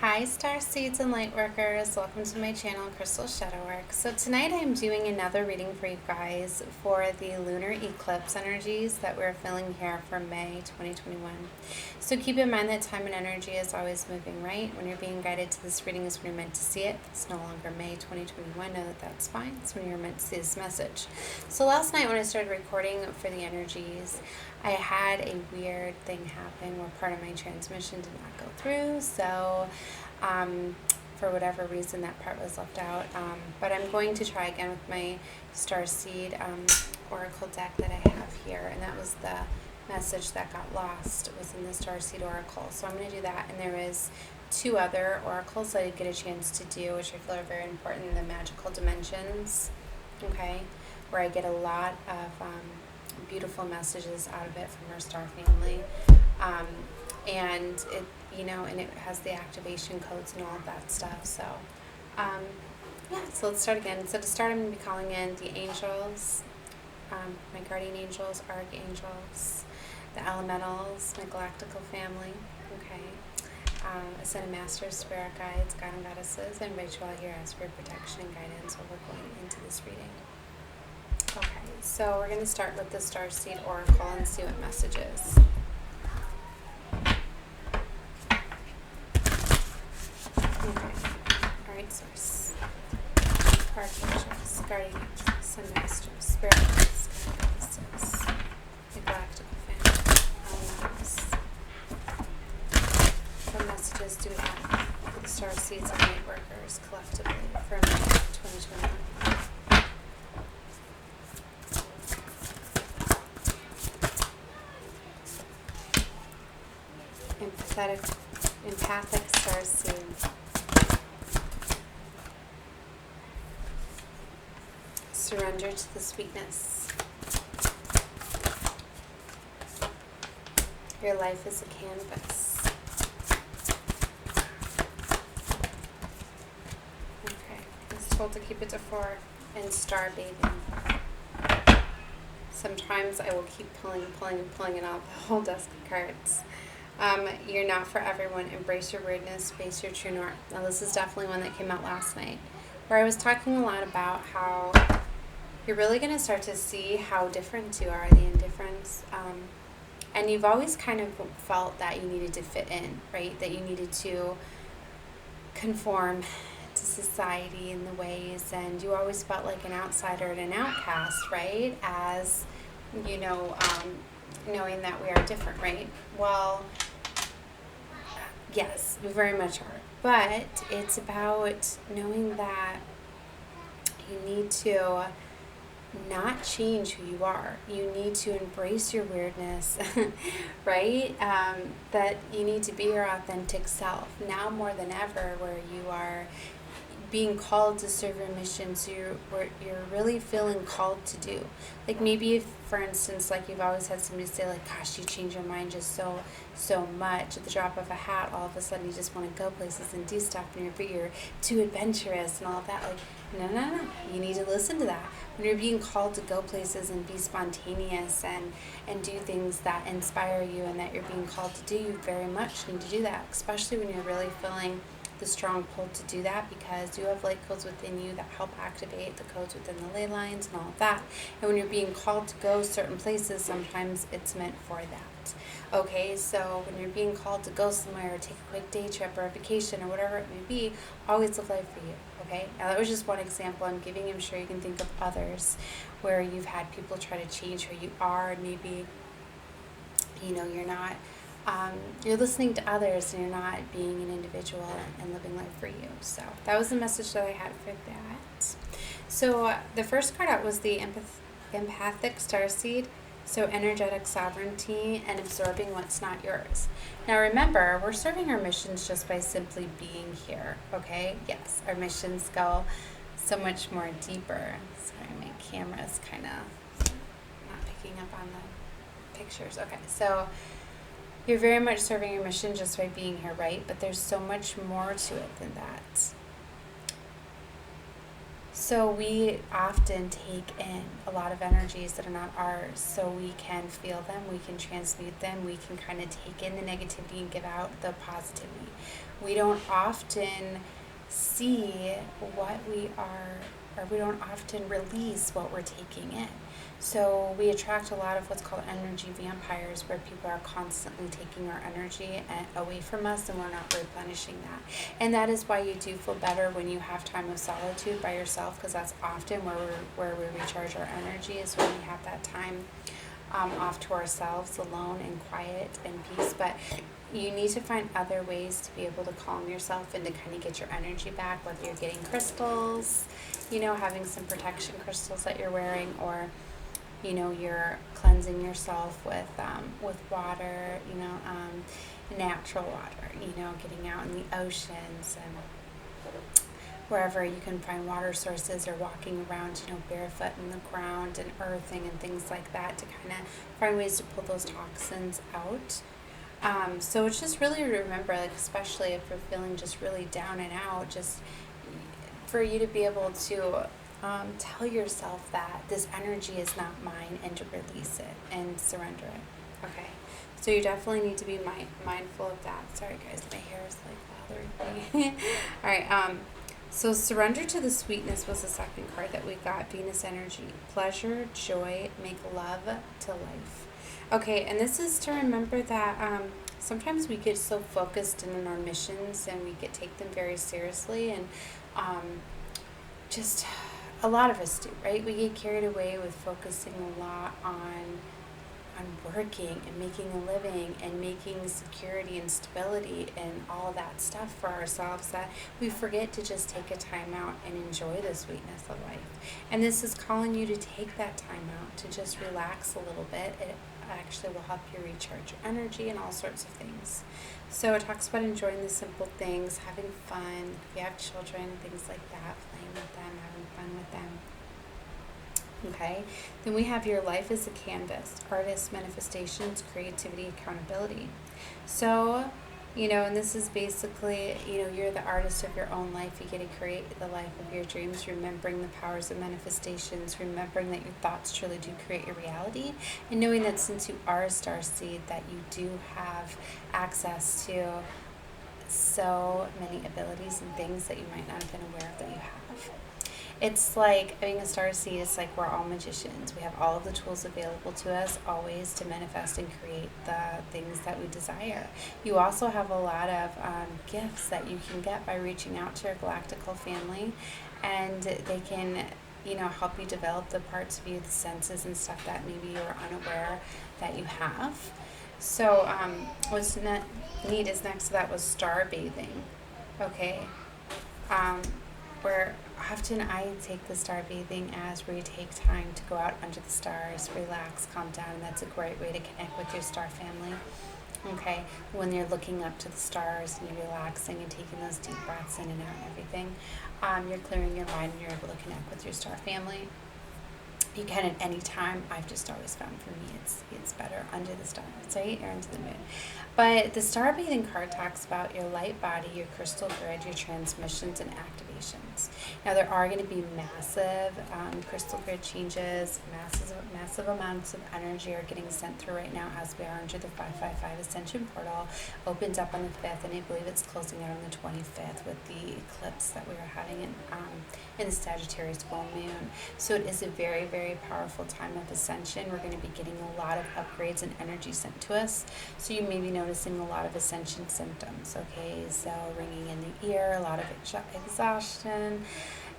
Hi Starseeds and Lightworkers, welcome to my channel Crystal Shadowwork. So tonight I'm doing another reading for you guys for the lunar eclipse energies that we're feeling here for May 2021. So keep in mind that time and energy is always moving, right? When you're being guided to this reading is when you're meant to see it. It's no longer May 2021, know that that's fine. It's when you're meant to see this message. So last night when I started recording for the energies, I had a weird thing happen where part of my transmission did not go through, so for whatever reason that part was left out. But I'm going to try again with my Starseed Oracle deck that I have here, and that was the message that got lost within the Starseed Oracle. So I'm going to do that, and there is two other oracles that I get a chance to do, which I feel are very important in the magical dimensions, okay, where I get a lot of beautiful messages out of it from our star family, and it, and it has the activation codes and all of that stuff. So, yeah. So let's start again. So to start, I'm going to be calling in the angels, my guardian angels, archangels, the elementals, my galactical family. Okay. Ascended masters, spirit guides, God and goddesses. I invite you all here as for protection and guidance while we're going into this reading. Okay, so we're going to start with the Starseed Oracle and see what messages. Okay, alright, Source. Archangels, guardian angels, sun masters, spirit guides, God goddesses, the galactical family, elements. What messages do we have for the Starseeds and Lightworkers collectively for May 2021? Empathic Starseed. Surrender to the sweetness. Your life is a canvas. Okay, I was told to keep it to 4 and star bathing. Sometimes I will keep pulling it out the whole desk of cards. You're not for everyone. Embrace your weirdness. Face your true north. Now, this is definitely one that came out last night, where I was talking a lot about how you're really going to start to see how different you are, the indifference. And you've always kind of felt that you needed to fit in, right? That you needed to conform to society in the ways, and you always felt like an outsider and an outcast, right? As, knowing that we are different, right? Well, yes, we very much are. But it's about knowing that you need to not change who you are. You need to embrace your weirdness, right? That you need to be your authentic self now more than ever, where you are being called to serve your mission, so you're really feeling called to do. Like maybe if, for instance, like you've always had somebody say like, gosh, you change your mind just so much at the drop of a hat. All of a sudden you just want to go places and do stuff, and you're too adventurous and all of that. Like, no. You need to listen to that. When you're being called to go places and be spontaneous and do things that inspire you and that you're being called to do, you very much need to do that, especially when you're really feeling the strong pull to do that, because you have light codes within you that help activate the codes within the ley lines and all of that. And when you're being called to go certain places, sometimes it's meant for that. Okay, so when you're being called to go somewhere or take a quick day trip or a vacation or whatever it may be, always live life for you. Okay, now that was just one example I'm giving. I'm sure you can think of others where you've had people try to change who you are, and maybe you're not you're listening to others and you're not being an individual and living life for you. So that was the message that I had for that. So the first card out was the empathic starseed. So energetic sovereignty and absorbing what's not yours. Now remember, we're serving our missions just by simply being here, okay? Yes, our missions go so much more deeper. Sorry, my camera's kind of not picking up on the pictures. Okay, so you're very much serving your mission just by being here, right? But there's so much more to it than that. So we often take in a lot of energies that are not ours, so we can feel them, we can transmute them, we can kind of take in the negativity and give out the positivity. We don't often see what we are, or we don't often release what we're taking in. So we attract a lot of what's called energy vampires, where people are constantly taking our energy away from us and we're not replenishing that. And that is why you do feel better when you have time of solitude by yourself, because that's often where we recharge our energy, is when we have that time off to ourselves, alone and quiet and peace. But you need to find other ways to be able to calm yourself and to kind of get your energy back, whether you're getting crystals, having some protection crystals that you're wearing, or you're cleansing yourself with water, natural water, getting out in the oceans and wherever you can find water sources, or walking around, barefoot in the ground and earthing and things like that, to kind of find ways to pull those toxins out. So it's just really remember, like, especially if you're feeling just really down and out, just for you to be able to tell yourself that this energy is not mine, and to release it and surrender it. Okay, so you definitely need to be mindful of that. Sorry guys, my hair is like bothering me. All right, so surrender to the sweetness was the second card that we got. Venus energy, pleasure, joy, make love to life. Okay, and this is to remember that sometimes we get so focused in our missions, and we take them very seriously, and just a lot of us do, right? We get carried away with focusing a lot on working and making a living and making security and stability and all of that stuff for ourselves, that we forget to just take a time out and enjoy the sweetness of life. And this is calling you to take that time out to just relax a little bit. It actually will help you recharge your energy and all sorts of things. So it talks about enjoying the simple things, having fun. If you have children, things like that, playing with them, having fun with them. Okay, then we have your life as a canvas, artist, manifestations, creativity, accountability. So, and this is basically, you're the artist of your own life. You get to create the life of your dreams, remembering the powers of manifestations, remembering that your thoughts truly do create your reality, and knowing that since you are a starseed, that you do have access to so many abilities and things that you might not have been aware of that you have. It's like being a starseed is like we're all magicians. We have all of the tools available to us always to manifest and create the things that we desire. You also have a lot of gifts that you can get by reaching out to your galactical family, and they can help you develop the parts of you, the senses and stuff that maybe you're unaware that you have. So what's neat is next to that was star bathing. Okay. Where often I take the star bathing as where you take time to go out under the stars, relax, calm down, and that's a great way to connect with your star family. Okay, when you're looking up to the stars and you're relaxing and taking those deep breaths in and out and everything, you're clearing your mind and you're able to connect with your star family. You can at any time. I've just always found for me it's better under the stars, right, or into the moon. But the star bathing card talks about your light body, your crystal grid, your transmissions and activations. Now there are going to be massive crystal grid changes, massive amounts of energy are getting sent through right now as we are under the 555 Ascension portal. Opens up on the 5th, and I believe it's closing out on the 25th with the eclipse that we are having in the Sagittarius full moon. So it is a very, very powerful time of ascension. We're going to be getting a lot of upgrades and energy sent to us. So you may be noticing a lot of ascension symptoms. Okay, so ringing in the ear, a lot of exhaustion,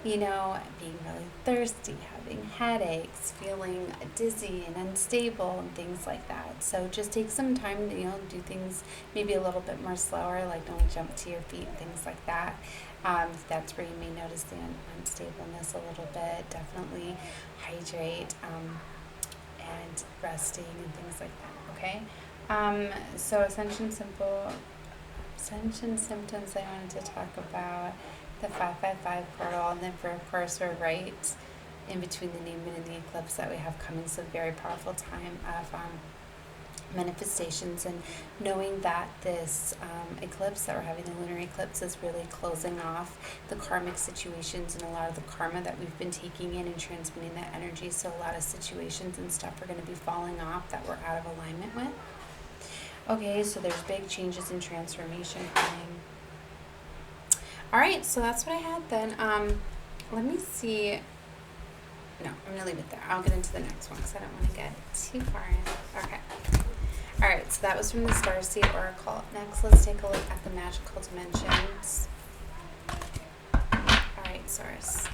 being really thirsty, having headaches, feeling dizzy and unstable and things like that. So just take some time to, do things maybe a little bit more slower, like don't jump to your feet, things like that. That's where you may notice the unstableness a little bit. Definitely hydrate and resting and things like that, okay? So ascension symptoms I wanted to talk about, the 555 portal, and then of course we're right in between the new moon and the eclipse that we have coming, so very powerful time of manifestations, and knowing that this eclipse that we're having, the lunar eclipse, is really closing off the karmic situations and a lot of the karma that we've been taking in and transmitting that energy. So a lot of situations and stuff are going to be falling off that we're out of alignment with. Okay, so there's big changes and transformation coming. All right, so that's what I had then. Let me see. No, I'm going to leave it there. I'll get into the next one because I don't want to get too far in. Okay. All right, so that was from the Starseed Oracle. Next, let's take a look at the magical dimensions. All right, Source.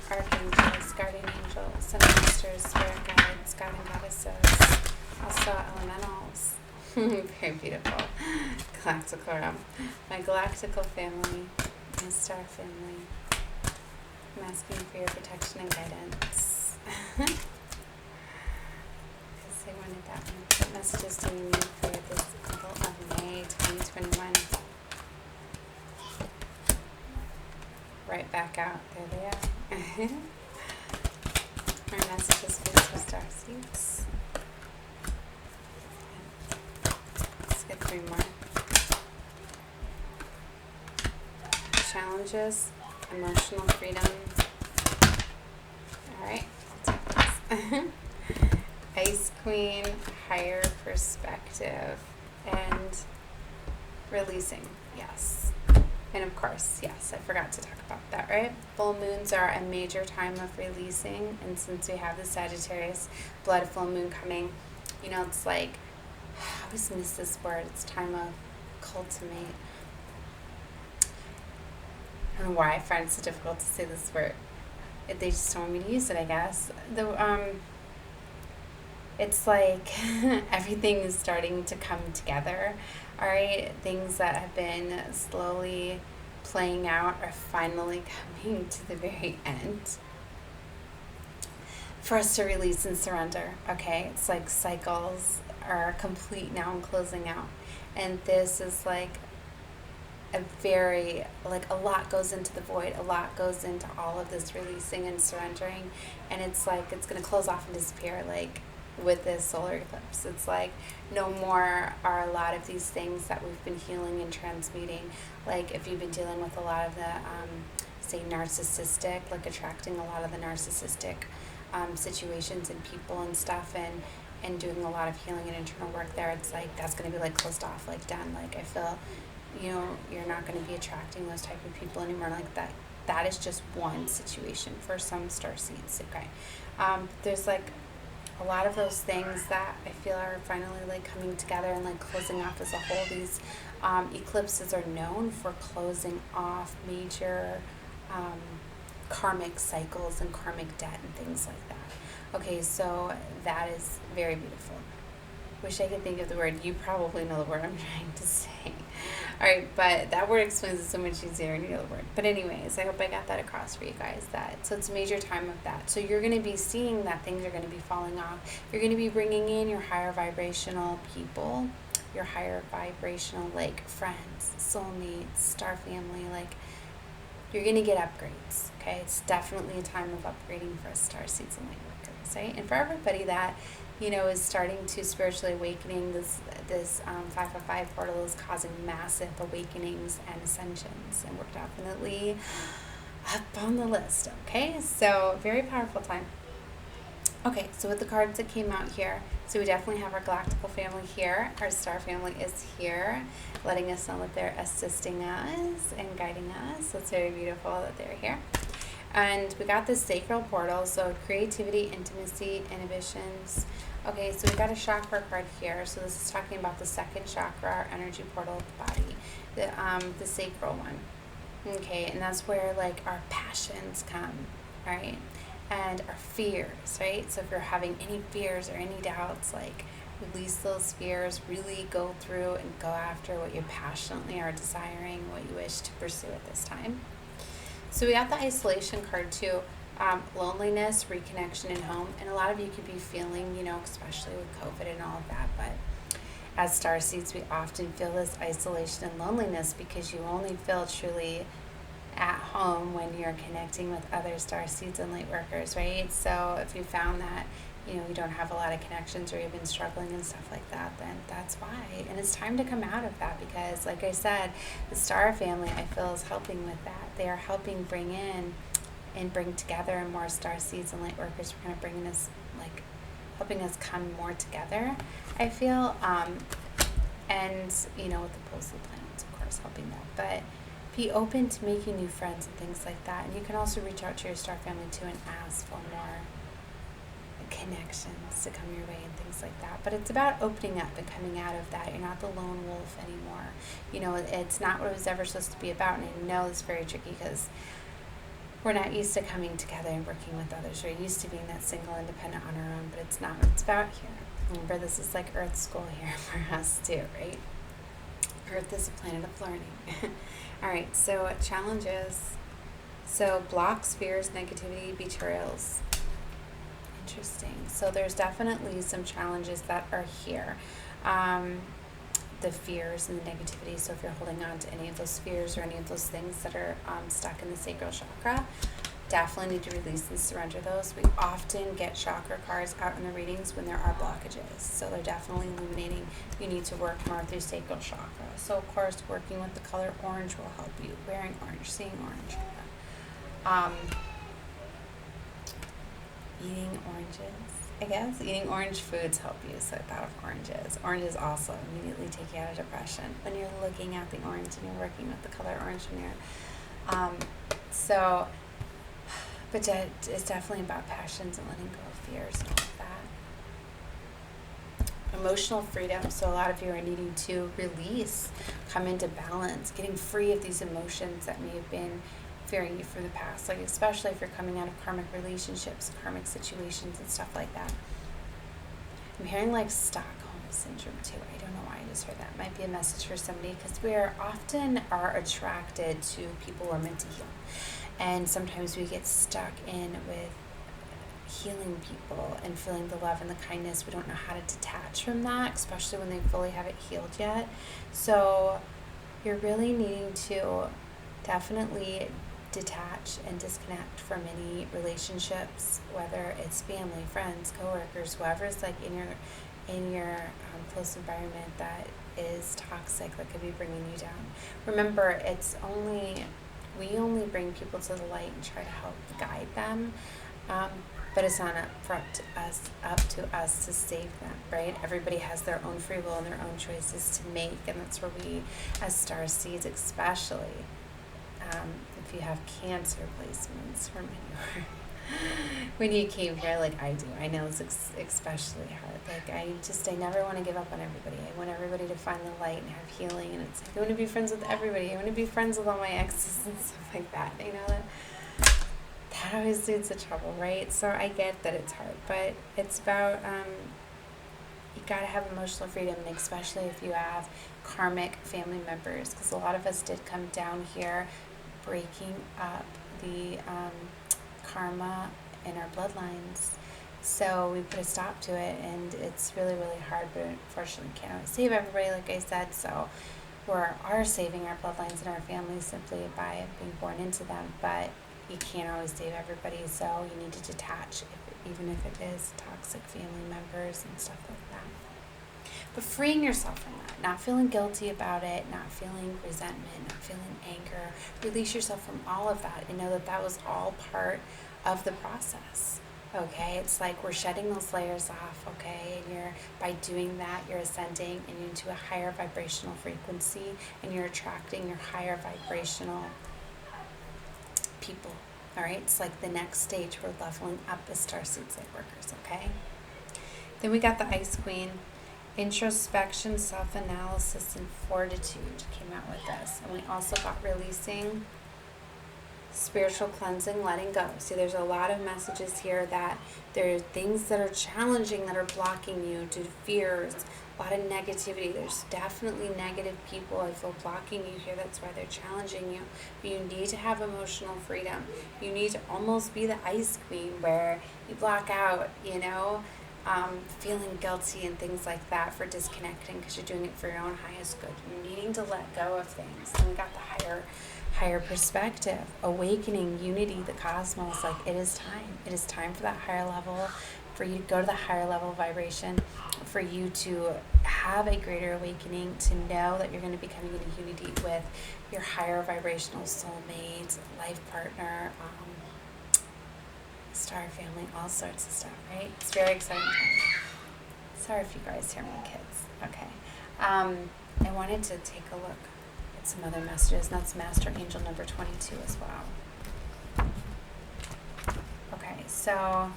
Archangels, guardian angels, sun masters, spirit guides, god and goddesses, also elementals. Very beautiful. Galactical realm. My galactical family, my star family. I'm asking for your protection and guidance. Because I wanted that one. What messages do you need for this middle of May 2021? Right back out. There they are. Our messages for the Starseeds. Let's get 3 more. Challenges. Emotional freedom. Alright, I'll take this. Ice Queen, higher perspective, and releasing, yes. And of course, yes, I forgot to talk about that, right? Full moons are a major time of releasing, and since we have the Sagittarius blood full moon coming, you know, it's like, I always miss this word, it's time of cultivate. I don't know why I find it so difficult to say this word. They just don't want me to use it, I guess. It's like everything is starting to come together. All right, things that have been slowly playing out are finally coming to the very end for us to release and surrender. Okay, it's like cycles are complete now and closing out, and this is like a very, like, a lot goes into the void, a lot goes into all of this releasing and surrendering, and it's like it's going to close off and disappear, like with this solar eclipse. It's like no more are a lot of these things that we've been healing and transmuting. Like if you've been dealing with a lot of the say narcissistic, like attracting a lot of the narcissistic situations and people and stuff, and doing a lot of healing and internal work there, it's like that's going to be like closed off, like done. Like I feel, you know, you're not going to be attracting those type of people anymore. Like that is just one situation for some starseeds. Okay, there's like a lot of those things that I feel are finally like coming together and like closing off as a whole. These eclipses are known for closing off major karmic cycles and karmic debt and things like that. Okay, so that is very beautiful. Wish I could think of the word. You probably know the word I'm trying to say. All right, but that word explains it so much easier when you know the word. But anyways, I hope I got that across for you guys. So it's a major time of that. So you're going to be seeing that things are going to be falling off. You're going to be bringing in your higher vibrational people, your higher vibrational, like, friends, soulmates, star family. Like, you're going to get upgrades, okay? It's definitely a time of upgrading for us starseeds and lightworkers, right? And for everybody that, you know, is starting to spiritually awakening, this 555 portal is causing massive awakenings and ascensions, and we're definitely up on the list, okay? So very powerful time. Okay, so with the cards that came out here, so we definitely have our galactical family here. Our star family is here, letting us know that they're assisting us and guiding us. So it's very beautiful that they're here. And we got this sacral portal, so creativity, intimacy, inhibitions. Okay, so we got a chakra card here. So this is talking about the second chakra, our energy portal of the body, the sacral one. Okay, and that's where like our passions come, right? And our fears, right? So if you're having any fears or any doubts, like release those fears, really go through and go after what you passionately are desiring, what you wish to pursue at this time. So we got the isolation card too, loneliness, reconnection in home, and a lot of you could be feeling, you know, especially with COVID and all of that, but as starseeds, we often feel this isolation and loneliness because you only feel truly at home when you're connecting with other starseeds and light workers, right? So if you found that you know, you don't have a lot of connections or you've been struggling and stuff like that, then that's why. And it's time to come out of that because, like I said, the star family, I feel, is helping with that. They are helping bring in and bring together more star seeds and light workers. We're kind of bringing us, like, helping us come more together, I feel. And, you know, with the pulse of the planets, of course, helping that. But be open to making new friends and things like that. And you can also reach out to your star family too and ask for more connections to come your way and things like that. But it's about opening up and coming out of that. You're not the lone wolf anymore. You know, it's not what it was ever supposed to be about. And I know it's very tricky because we're not used to coming together and working with others. We're used to being that single independent on our own, but it's not what it's about here. Remember, this is like Earth school here for us too, right? Earth is a planet of learning. All right, so challenges. So blocks, fears, negativity, betrayals. Interesting. So there's definitely some challenges that are here. The fears and the negativity. So if you're holding on to any of those fears or any of those things that are stuck in the sacral chakra, definitely need to release and surrender those. We often get chakra cards out in the readings when there are blockages. So they're definitely illuminating you need to work more through sacral chakra. So of course, working with the color orange will help you. Wearing orange, seeing orange. Eating oranges, I guess. Eating orange foods help you. So I thought of oranges. Oranges also immediately take you out of depression when you're looking at the orange and you're working with the color orange when you're but it's definitely about passions and letting go of fears and all of that. Emotional freedom. So a lot of you are needing to release, come into balance, getting free of these emotions that may have been fearing you from the past. Like especially if you're coming out of karmic relationships, karmic situations and stuff like that. I'm hearing like Stockholm syndrome too. I don't know why I just heard that. Might be a message for somebody because we often are attracted to people we're meant to heal. And sometimes we get stuck in with healing people and feeling the love and the kindness. We don't know how to detach from that, especially when they fully haven't healed yet. So you're really needing to definitely detach and disconnect from any relationships, whether it's family, friends, coworkers, whoever's like in your close environment that is toxic, that could be bringing you down. Remember, we only bring people to the light and try to help guide them, but it's not up to us to save them, right? Everybody has their own free will and their own choices to make, and that's where we, as star seeds especially, if you have Cancer placements from anywhere, when you came here, like I do, I know it's especially hard. Like I never want to give up on everybody. I want everybody to find the light and have healing. And it's like I want to be friends with everybody. I want to be friends with all my exes and stuff like that. You know that always leads to trouble, right? So I get that it's hard, but it's about you gotta have emotional freedom, and especially if you have karmic family members, because a lot of us did come down here, breaking up the karma in our bloodlines. So we put a stop to it, and it's really, really hard, but unfortunately can't always save everybody, like I said. So we are saving our bloodlines and our families simply by being born into them, but you can't always save everybody, so you need to detach, even if it is toxic family members and stuff like that. But freeing yourself from that, not feeling guilty about it, not feeling resentment, not feeling anger. Release yourself from all of that and know that that was all part of the process. Okay, it's like we're shedding those layers off, okay, and by doing that, you're ascending into a higher vibrational frequency, and you're attracting your higher vibrational people. All right, it's like the next stage. We're leveling up as Starseed Lightworkers, okay? Then we got the Ice Queen. Introspection, self-analysis, and fortitude came out with this. And we also got releasing, spiritual cleansing, letting go. See, there's a lot of messages here that there are things that are challenging, that are blocking you due to fears, a lot of negativity. There's definitely negative people, I feel, blocking you here. That's why they're challenging you. But you need to have emotional freedom. You need to almost be the Ice Queen, where you block out, feeling guilty and things like that for disconnecting, because you're doing it for your own highest good. You're needing to let go of things. And we got the higher perspective, awakening, unity, the cosmos. Like, it is time for that higher level for you to go to the higher level vibration, for you to have a greater awakening, to know that you're going to be coming into unity with your higher vibrational soulmate, life partner, star family, all sorts of stuff, right? It's very exciting. Sorry if you guys hear my kids. Okay. I wanted to take a look at some other messages, and that's Master Angel number 22 as well. Okay, so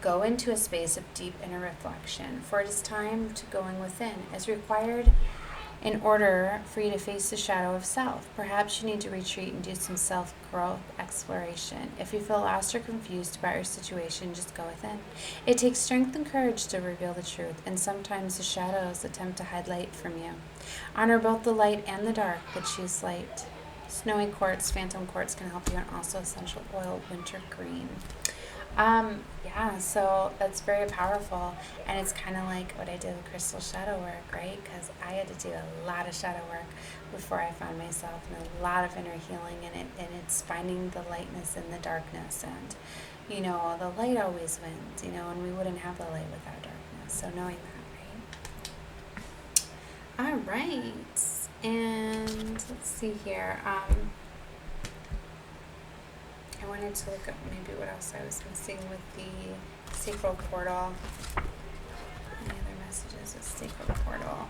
go into a space of deep inner reflection, for it is time to going within, as required in order for you to face the shadow of self. Perhaps you need to retreat and do some self-growth exploration. If you feel lost or confused about your situation, just go within. It takes strength and courage to reveal the truth, and sometimes the shadows attempt to hide light from you. Honor both the light and the dark, but choose light. Snowy quartz, phantom quartz can help you, and also essential oil, winter green. Yeah, so that's very powerful, and it's kind of like what I did with crystal shadow work, right? Because I had to do a lot of shadow work before I found myself, and a lot of inner healing, and it's finding the lightness in the darkness, and you know, the light always wins, you know, and we wouldn't have the light without darkness. So knowing that, right? All right, and let's see here. I wanted to look at maybe what else I was missing with the sacral portal. Any other messages with sacral portal?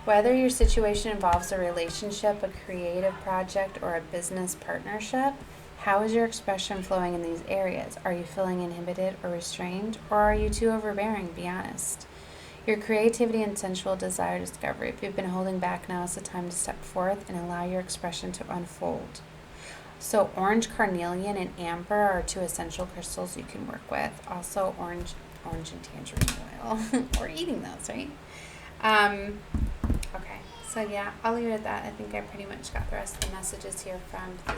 Whether your situation involves a relationship, a creative project, or a business partnership, how is your expression flowing in these areas? Are you feeling inhibited or restrained, or are you too overbearing? Be honest. Your creativity and sensual desire discovery. If you've been holding back, now is the time to step forth and allow your expression to unfold. So orange carnelian and amber are two essential crystals you can work with. Also orange and tangerine oil. We're eating those, right? Okay, so yeah, I'll leave it at that. I think I pretty much got the rest of the messages here from the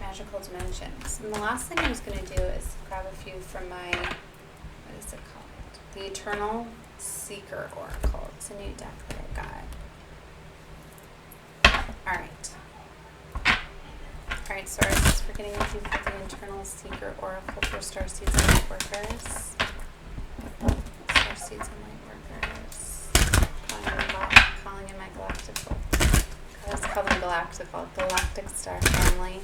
magical dimensions. And the last thing I was going to do is grab a few from my, what is it called? The Eternal Seeker Oracle. It's a new deck that I got. All right. Alright, Source, we're getting with you for the Eternal Seeker Oracle for Starseed Lightworkers. Starseeds and Lightworkers. Calling in my galactical. Let's call them galactic star family.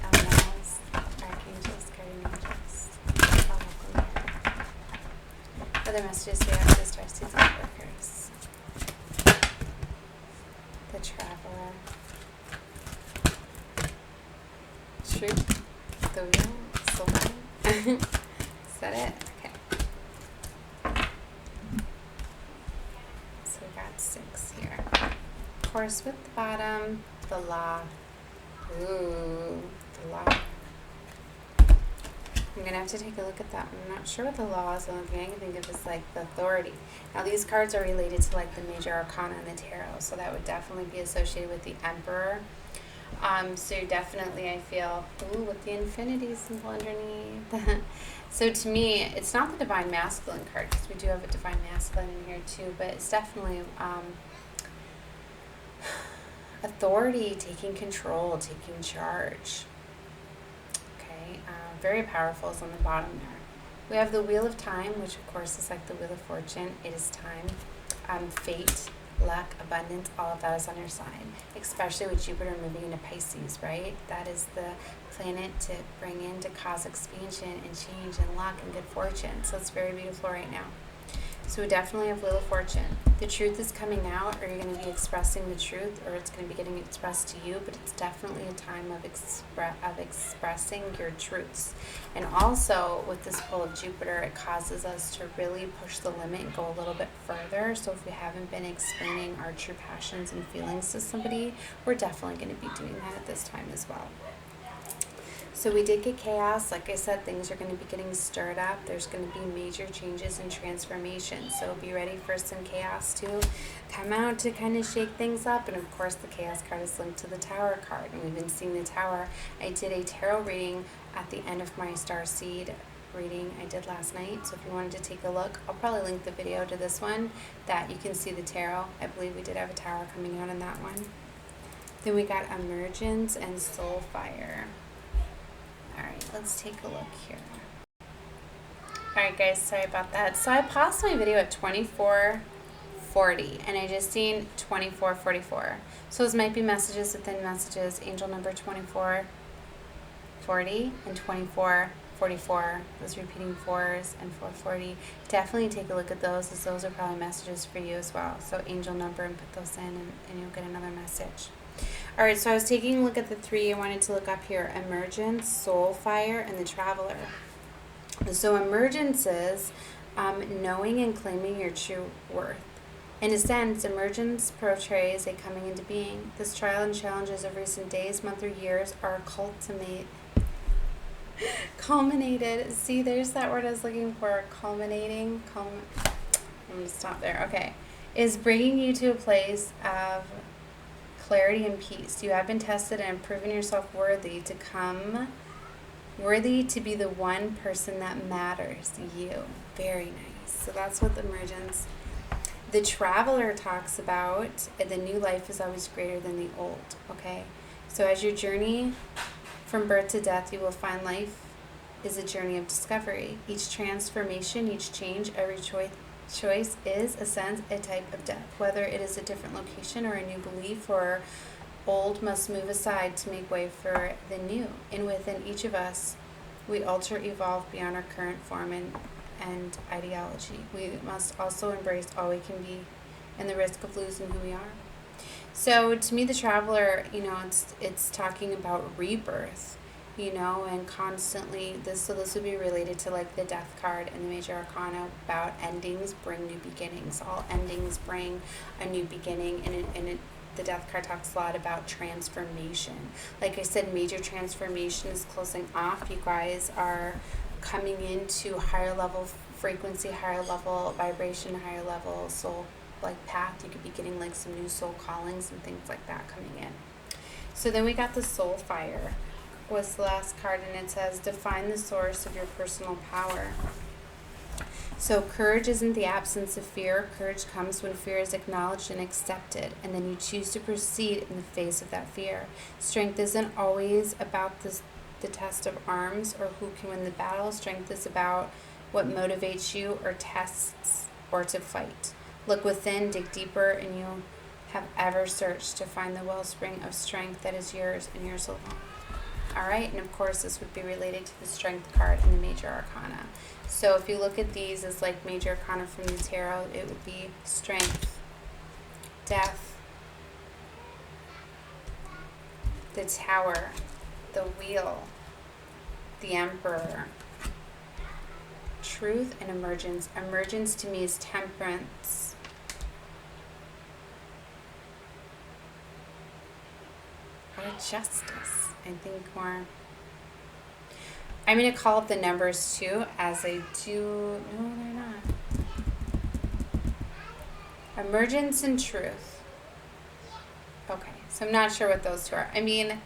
Elementals, archangels, guardian angels. All welcome here. Other messages we have for the Starseeds and Lightworkers. The Traveler. Truth, the wheel, soul. Is that it? Okay. So we got 6 here. Of course, with the bottom, the law. Ooh, the law. I'm going to have to take a look at that. I'm not sure what the law is. The only thing I can think of is like the authority. Now, these cards are related to like the major arcana in the tarot, so that would definitely be associated with the Emperor. So definitely I feel, ooh, with the infinity symbol underneath. So to me, it's not the divine masculine card, because we do have a divine masculine in here too, but it's definitely authority, taking control, taking charge. Okay, very powerful is on the bottom there. We have the Wheel of Time, which of course is like the Wheel of Fortune. It is time, fate, luck, abundance, all of that is on your side, especially with Jupiter moving into Pisces, right? That is the planet to bring in, to cause expansion and change and luck and good fortune. So it's very beautiful right now. So we definitely have Wheel of Fortune. The truth is coming out, or you're going to be expressing the truth, or it's going to be getting expressed to you, but it's definitely a time of expressing your truths. And also, with this pull of Jupiter, it causes us to really push the limit and go a little bit further. So if we haven't been explaining our true passions and feelings to somebody, we're definitely going to be doing that at this time as well. So we did get chaos. Like I said, things are going to be getting stirred up. There's going to be major changes and transformation. So be ready for some chaos to come out to kind of shake things up. And of course, the chaos card is linked to the Tower card. And we've been seeing the Tower. I did a tarot reading at the end of my Starseed reading I did last night. So if you wanted to take a look, I'll probably link the video to this one that you can see the tarot. I believe we did have a Tower coming out in that one. Then we got emergence and soul fire. All right, let's take a look here. All right, guys, sorry about that. So I paused my video at 24:40, and I just seen 24:44. So those might be messages within messages. Angel number 24:40 and 24:44. Those repeating fours and 4:40. Definitely take a look at those, as those are probably messages for you as well. So angel number, and put those in, and you'll get another message. All right, so I was taking a look at the three. I wanted to look up here: emergence, soul fire, and the traveler. So emergence is knowing and claiming your true worth. In a sense, emergence portrays a coming into being. This trial and challenges of recent days, months, or years are culminated. See, there's that word I was looking for, culminating. I'm going to stop there. Okay. Is bringing you to a place of clarity and peace. You have been tested and proven yourself worthy to be the one person that matters, you. Very nice. So that's what the emergence. The traveler talks about the new life is always greater than the old, okay? So as your journey from birth to death, you will find life is a journey of discovery. Each transformation, each change, every choice is, a sense, a type of death. Whether it is a different location or a new belief, or old must move aside to make way for the new. And within each of us, we alter, evolve beyond our current form and ideology. We must also embrace all we can be and the risk of losing who we are. So to me, the traveler, it's talking about rebirth, and constantly this would be related to like the death card and the major arcana about endings bring new beginnings. All endings bring a new beginning, and the death card talks a lot about transformation. Like I said, major transformation is closing off. You guys are coming into higher level frequency, higher level vibration, higher level soul like path. You could be getting like some new soul callings and things like that coming in. So then we got the soul fire was the last card, and it says define the source of your personal power. So courage isn't the absence of fear. Courage comes when fear is acknowledged and accepted, and then you choose to proceed in the face of that fear. Strength isn't always about the test of arms or who can win the battle. Strength is about what motivates you or tests or to fight. Look within, dig deeper, and you have ever searched to find the wellspring of strength that is yours and yours alone. All right, and of course this would be related to the strength card in the major arcana. So if you look at these as like major arcana from the tarot, it would be strength, death, the tower, the wheel, the emperor, truth, and emergence. Emergence to me is temperance. Or justice, I think more. I'm going to call up the numbers too, as I do. No, they're not. Emergence and truth. Okay, so I'm not sure what those two are. I mean,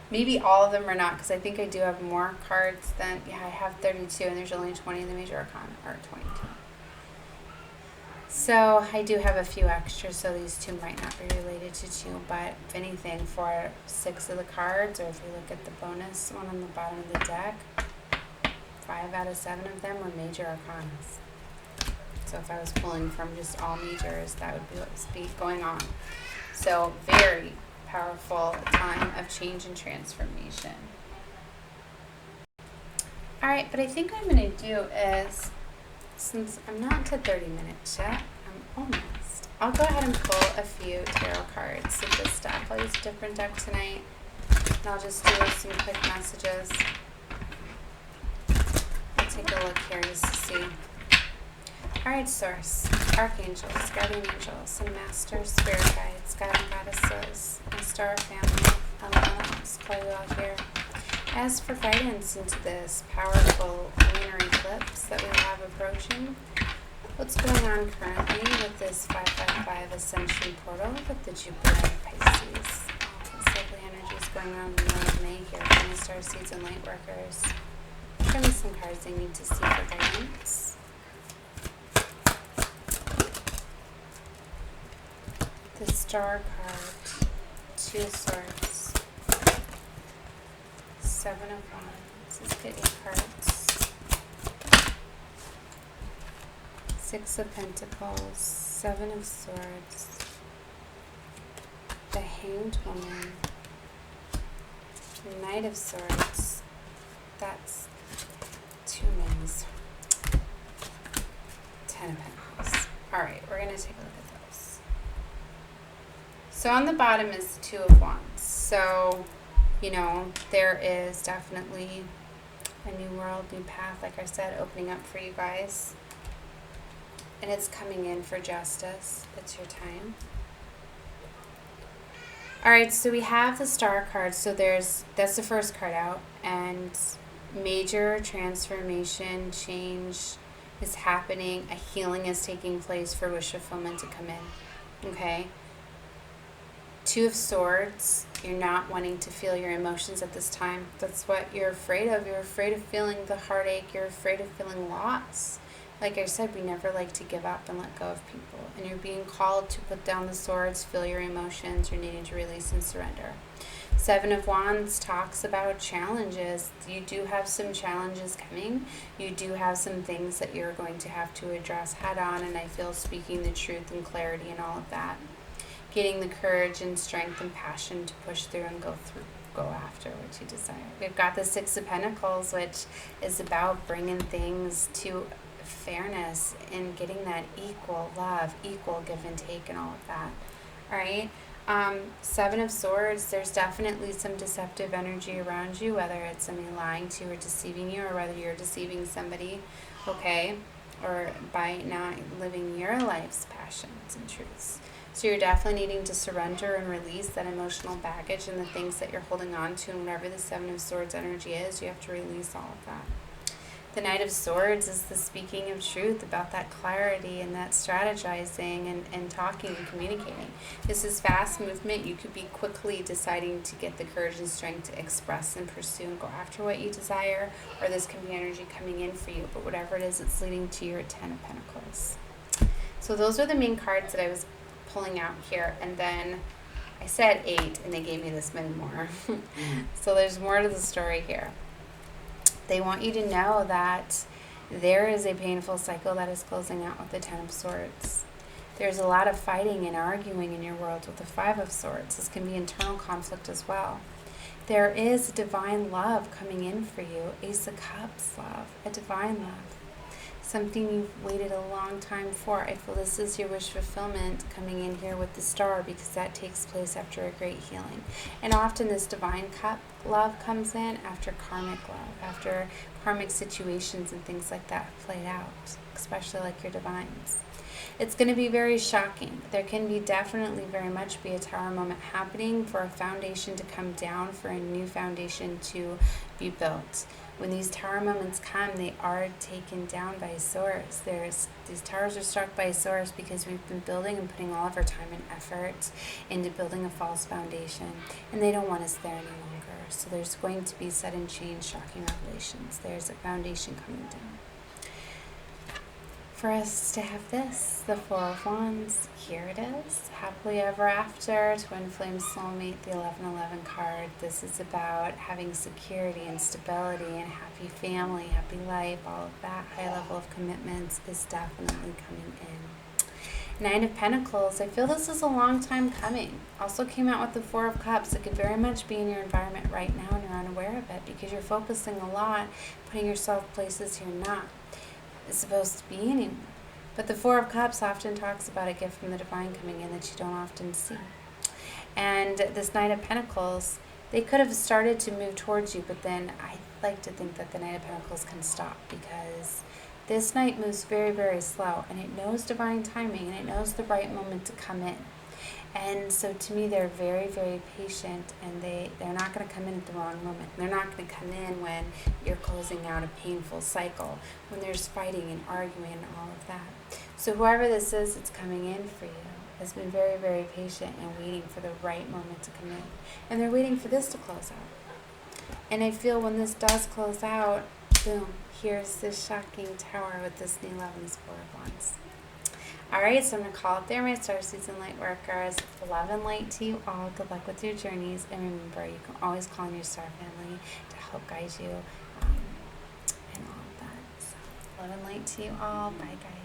maybe all of them are not, because I think I do have more cards than, I have 32, and there's only 20 in the major arcana, or 22. So I do have a few extras, so these two might not be related to two, but if anything, for 6 of the cards, or if you look at the bonus one on the bottom of the deck, 5 out of 7 of them were major arcanas. So if I was pulling from just all majors, that would be what's going on. So very powerful time of change and transformation. All right, but I think what I'm going to do is, since I'm not to 30 minutes yet, I'm almost. I'll go ahead and pull a few tarot cards of this deck. I'll use a different deck tonight, and I'll just do some quick messages. I'll take a look here just to see. All right, Source, Archangels, Guardian Angels, and Master Spirit Guides, God and Goddesses, and Star Family, I'll call you out here. As for guidance into this powerful lunar eclipse that we have approaching, what's going on currently with this 555 Ascension portal with the Jupiter and Pisces? This lovely energy is going on in the month of May here from the Starseeds and Lightworkers. Give me some cards they need to see for guidance. The Star card, Two of Swords, Seven of Wands. Let's get your cards. Six of Pentacles, Seven of Swords, the Hanged Woman, Knight of Swords. That's too many. 10 of Pentacles. Alright, we're going to take a look at those. So on the bottom is the Two of Wands. So, you know, there is definitely a new world, new path, like I said, opening up for you guys. And it's coming in for justice. It's your time. Alright, so we have the Star card. So that's the first card out. And major transformation, change is happening. A healing is taking place for wish fulfillment to come in. Okay? Two of Swords. You're not wanting to feel your emotions at this time. That's what you're afraid of. You're afraid of feeling the heartache. You're afraid of feeling loss. Like I said, we never like to give up and let go of people. And you're being called to put down the swords, feel your emotions. You're needing to release and surrender. Seven of Wands talks about challenges. You do have some challenges coming. You do have some things that you're going to have to address head on. And I feel speaking the truth and clarity and all of that. Getting the courage and strength and passion to push through and go after what you desire. We've got the Six of Pentacles, which is about bringing things to fairness and getting that equal love, equal give and take and all of that. All right. Seven of Swords, there's definitely some deceptive energy around you, whether it's somebody lying to you or deceiving you, or whether you're deceiving somebody, okay, or by not living your life's passions and truths. So you're definitely needing to surrender and release that emotional baggage and the things that you're holding on to, and whatever the Seven of Swords energy is, you have to release all of that. The Knight of Swords is the speaking of truth, about that clarity and that strategizing and talking and communicating. This is fast movement. You could be quickly deciding to get the courage and strength to express and pursue and go after what you desire, or this can be energy coming in for you. But whatever it is, it's leading to your Ten of Pentacles. So those are the main cards that I was pulling out here. And then I said 8, and they gave me this many more. So there's more to the story here. They want you to know that there is a painful cycle that is closing out with the Ten of Swords. There's a lot of fighting and arguing in your world with the Five of Swords. This can be internal conflict as well. There is divine love coming in for you. Ace of Cups love, a divine love. Something you've waited a long time for. I feel this is your wish fulfillment coming in here with the Star, because that takes place after a great healing. And often this divine cup love comes in after karmic love, after karmic situations and things like that have played out, especially like your divines. It's going to be very shocking. There can be definitely very much be a tower moment happening for a foundation to come down, for a new foundation to be built. When these tower moments come, they are taken down by a source. These towers are struck by a source because we've been building and putting all of our time and effort into building a false foundation, and they don't want us there any longer. So there's going to be sudden change, shocking revelations. There's a foundation coming down. For us to have this, the Four of Wands, here it is. Happily ever after, twin flame soulmate, the 1111 card. This is about having security and stability and happy family, happy life, all of that. High level of commitments is definitely coming in. Nine of Pentacles, I feel this is a long time coming. Also came out with the Four of Cups. It could very much be in your environment right now and you're unaware of it because you're focusing a lot, putting yourself places you're not supposed to be anymore. But the Four of Cups often talks about a gift from the divine coming in that you don't often see. And this Knight of Pentacles, they could have started to move towards you, but then I like to think that the Knight of Pentacles can stop, because this Knight moves very, very slow, and it knows divine timing, and it knows the right moment to come in. And so to me, they're very, very patient, and they're not going to come in at the wrong moment. They're not going to come in when you're closing out a painful cycle, when there's fighting and arguing and all of that. So whoever this is that's coming in for you has been very, very patient and waiting for the right moment to come in. And they're waiting for this to close out. And I feel when this does close out, boom, here's this shocking tower with this new love and this Four of Wands. All right, so I'm going to call up there my Starseeds and Lightworkers. Love and light to you all. Good luck with your journeys. And remember, you can always call on your star family to help guide you and all of that. So, love and light to you all. Bye, guys.